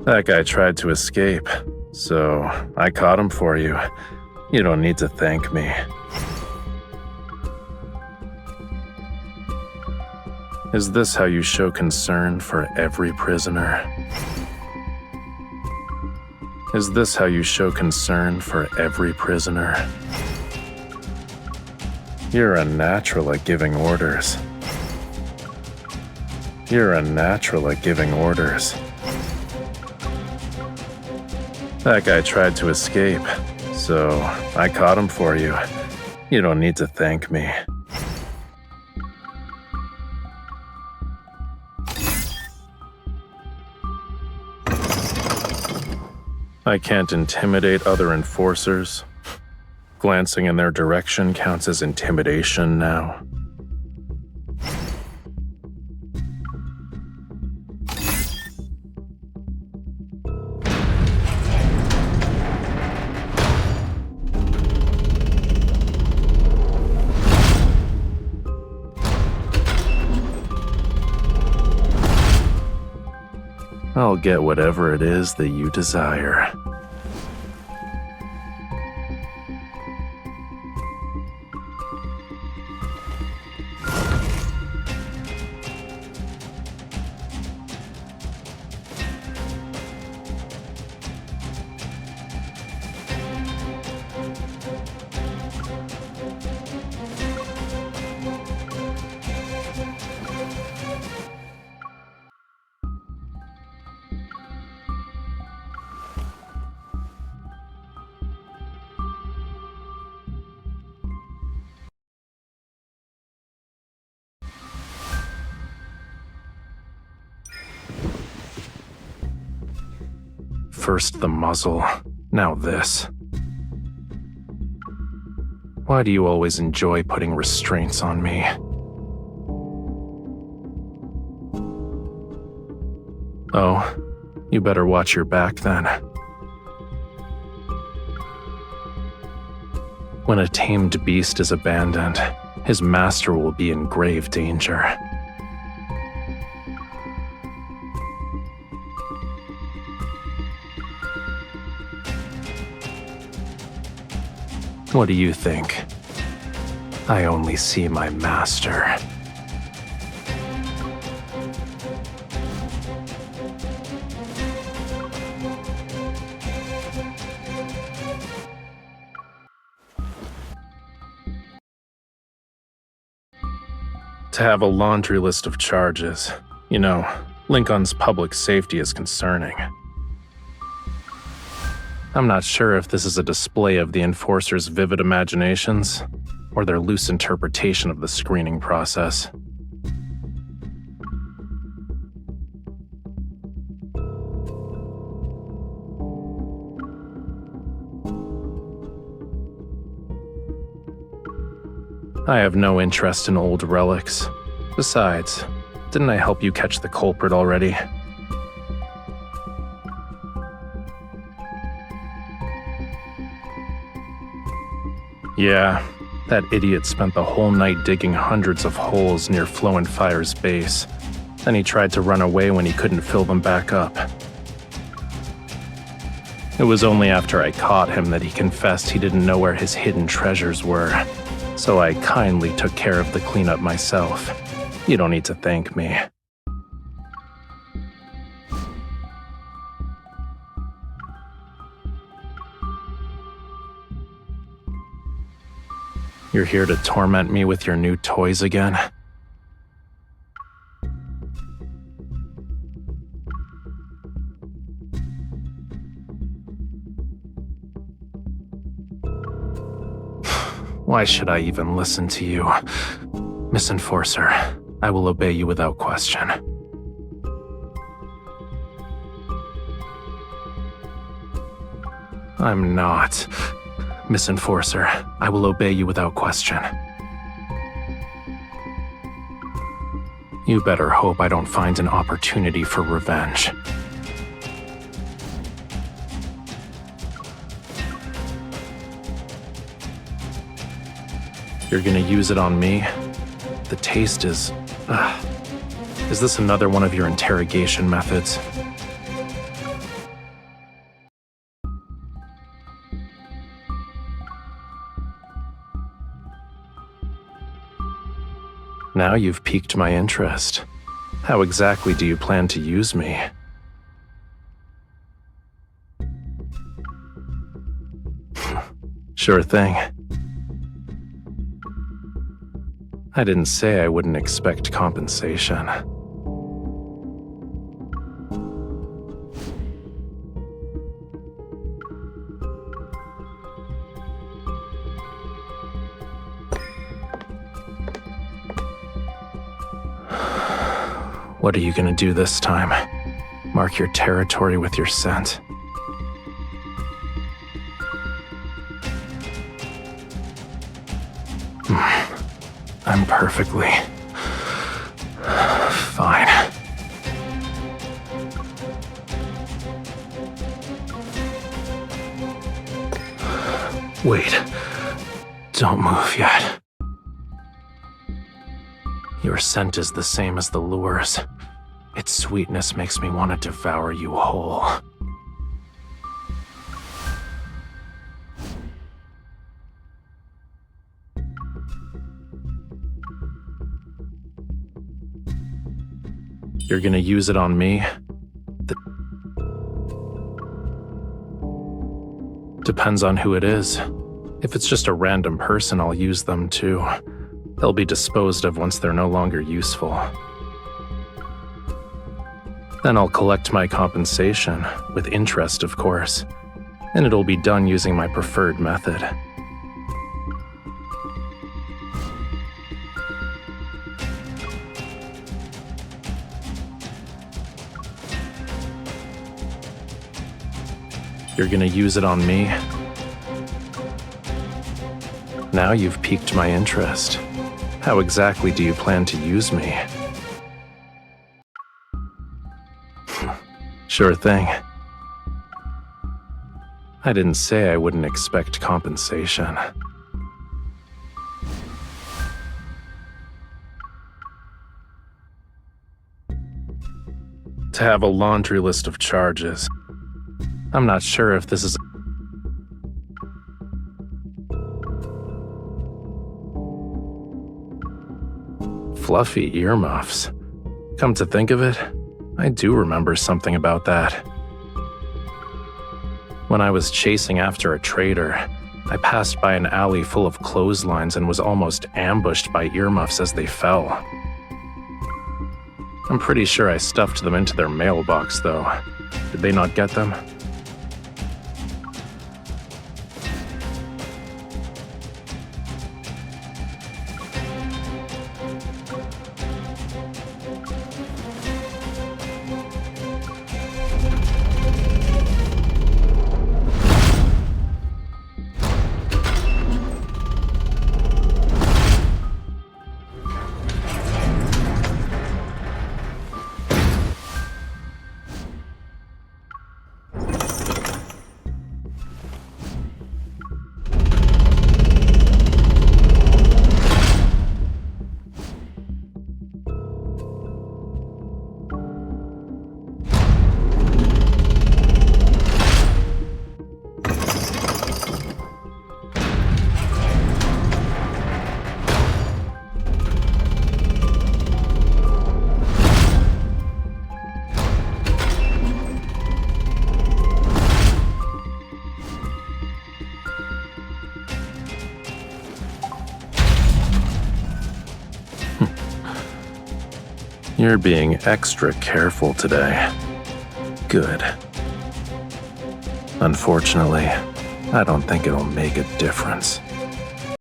That guy tried to escape, so I caught him for you. You don't need to thank me. Is this how you show concern for every prisoner? Is this how you show concern for every prisoner? You're a natural at giving orders. You're a natural at giving orders. That guy tried to escape, so I caught him for you. You don't need to thank me. I can't intimidate other enforcers. Glancing in their direction counts as intimidation now. I'll get whatever it is that you desire. First the muzzle, now this. Why do you always enjoy putting restraints on me? Oh, you better watch your back then. When a tamed beast is abandoned, his master will be in grave danger. What do you think? I only see my master. To have a laundry list of charges, you know, Lincoln's public safety is concerning. I'm not sure if this is a display of the enforcer's vivid imaginations or their loose interpretation of the screening process. I have no interest in old relics. Besides, didn't I help you catch the culprit already? Yeah, that idiot spent the whole night digging hundreds of holes near Flow and Fire's base. Then he tried to run away when he couldn't fill them back up. It was only after I caught him that he confessed he didn't know where his hidden treasures were. So I kindly took care of the cleanup myself. You don't need to thank me. You're here to torment me with your new toys again? Why should I even listen to you? Miss Enforcer, I will obey you without question. I'm not. Miss Enforcer, I will obey you without question. You better hope I don't find an opportunity for revenge. You're gonna use it on me? The taste is... Is this another one of your interrogation methods? Now you've piqued my interest. How exactly do you plan to use me? Sure thing. I didn't say I wouldn't expect compensation. What are you gonna do this time? Mark your territory with your scent? I'm perfectly fine. Wait, don't move yet. Your scent is the same as the lure's. Its sweetness makes me want to devour you whole. You're gonna use it on me? Depends on who it is. If it's just a random person, I'll use them too. They'll be disposed of once they're no longer useful. Then I'll collect my compensation, with interest of course, and it'll be done using my preferred method. You're gonna use it on me? Now you've piqued my interest. How exactly do you plan to use me? Sure thing. I didn't say I wouldn't expect compensation. To have a laundry list of charges. I'm not sure if this is... Fluffy earmuffs. Come to think of it, I do remember something about that. When I was chasing after a trader, I passed by an alley full of clotheslines and was almost ambushed by earmuffs as they fell. I'm pretty sure I stuffed them into their mailbox, though. Did they not get them? You're being extra careful today. Good. Unfortunately, I don't think it'll make a difference.